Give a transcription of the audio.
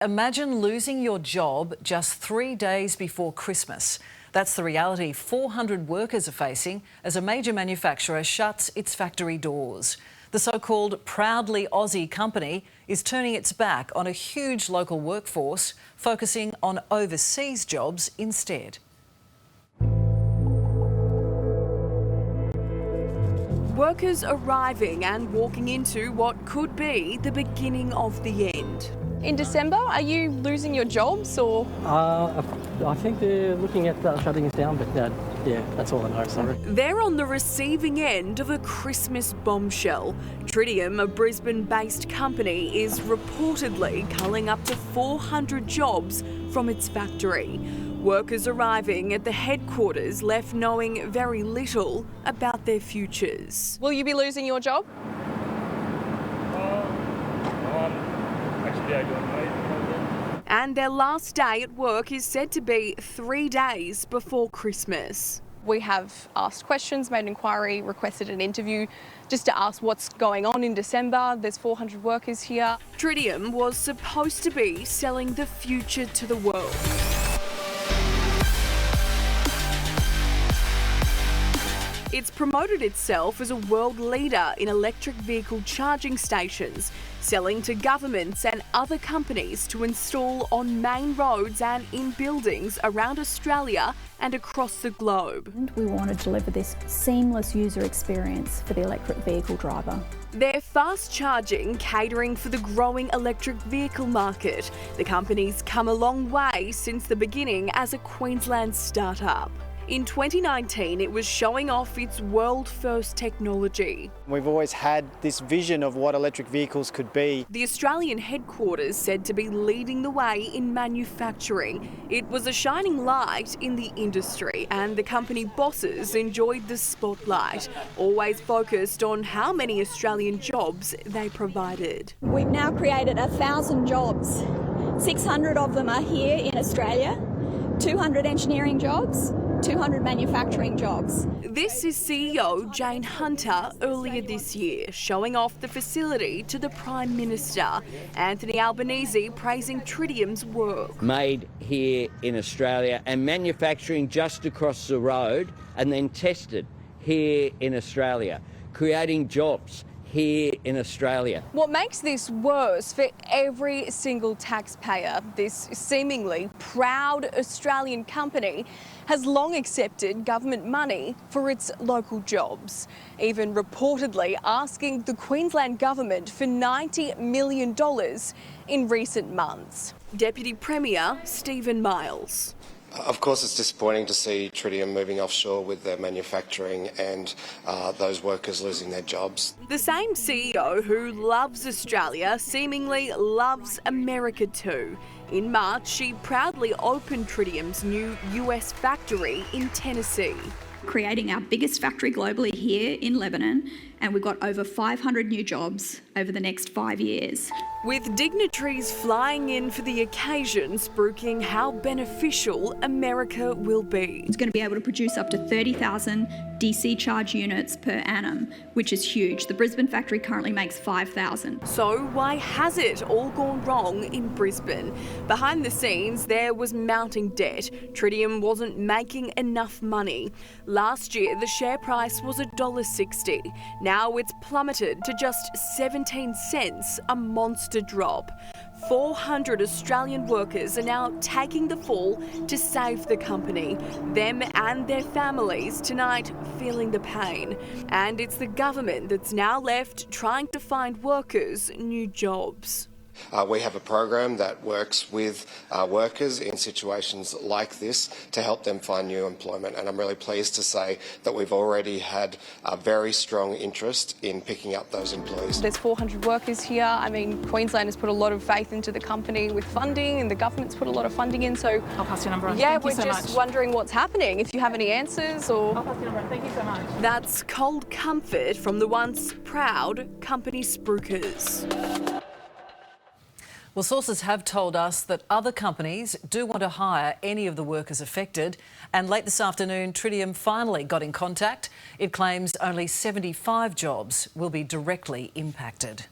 Imagine losing your job just 3 days before Christmas. That's the reality 400 workers are facing as a major manufacturer shuts its factory doors. The so-called Proudly Aussie company is turning its back on a huge local workforce, focusing on overseas jobs instead. Workers arriving and walking into what could be the beginning of the end. In December, are you losing your jobs or? I think they're looking at shutting us down, but yeah, that's all I know, sorry. They're on the receiving end of a Christmas bombshell. Tritium, a Brisbane-based company, is reportedly culling up to 400 jobs from its factory. Workers arriving at the headquarters left knowing very little about their futures. Will you be losing your job? And their last day at work is said to be 3 days before Christmas. We have asked questions, made an inquiry, requested an interview just to ask what's going on in December. There's 400 workers here. Tritium was supposed to be selling the future to the world. It's promoted itself as a world leader in electric vehicle charging stations, selling to governments and other companies to install on main roads and in buildings around Australia and across the globe. We want to deliver this seamless user experience for the electric vehicle driver. They're fast charging, catering for the growing electric vehicle market. The company's come a long way since the beginning as a Queensland startup. In 2019, it was showing off its world-first technology. We've always had this vision of what electric vehicles could be. The Australian headquarters said to be leading the way in manufacturing. It was a shining light in the industry, and the company bosses enjoyed the spotlight, always focused on how many Australian jobs they provided. We've now created 1,000 jobs. 600 of them are here in Australia, 200 engineering jobs, 200 manufacturing jobs. This is CEO Jane Hunter earlier this year, showing off the facility to the Prime Minister. Anthony Albanese praising Tritium's work. Made here in Australia and manufacturing just across the road and then tested here in Australia, creating jobs here in Australia. What makes this worse for every single taxpayer, this seemingly proud Australian company has long accepted government money for its local jobs, even reportedly asking the Queensland government for $90 million in recent months. Deputy Premier Stephen Miles. Of course, it's disappointing to see Tritium moving offshore with their manufacturing and those workers losing their jobs. The same CEO who loves Australia seemingly loves America too. In March, she proudly opened Tritium's new US factory in Tennessee. Creating our biggest factory globally here in Lebanon, and we've got over 500 new jobs over the next 5 years. With dignitaries flying in for the occasion, spruiking how beneficial America will be. It's going to be able to produce up to 30,000 DC charge units per annum, which is huge. The Brisbane factory currently makes 5,000. So why has it all gone wrong in Brisbane? Behind the scenes, there was mounting debt. Tritium wasn't making enough money. Last year, the share price was $1.60. Now it's plummeted to just 17 cents, a monster drop. 400 Australian workers are now taking the fall to save the company. Them and their families tonight feeling the pain. And it's the government that's now left trying to find workers new jobs. We have a program that works with workers in situations like this to help them find new employment, and I'm really pleased to say that we've already had a very strong interest in picking up those employees. There's 400 workers here. I mean, Queensland has put a lot of faith into the company with funding, and the government's put a lot of funding in, so I'll pass your number on. Yeah, Thank you we're so just much. wondering what's happening, if you have any answers or... I'll pass your number on. Thank you so much. That's cold comfort from the once proud company spruikers. Well, sources have told us that other companies do want to hire any of the workers affected. And late this afternoon, Tritium finally got in contact. It claims only 75 jobs will be directly impacted.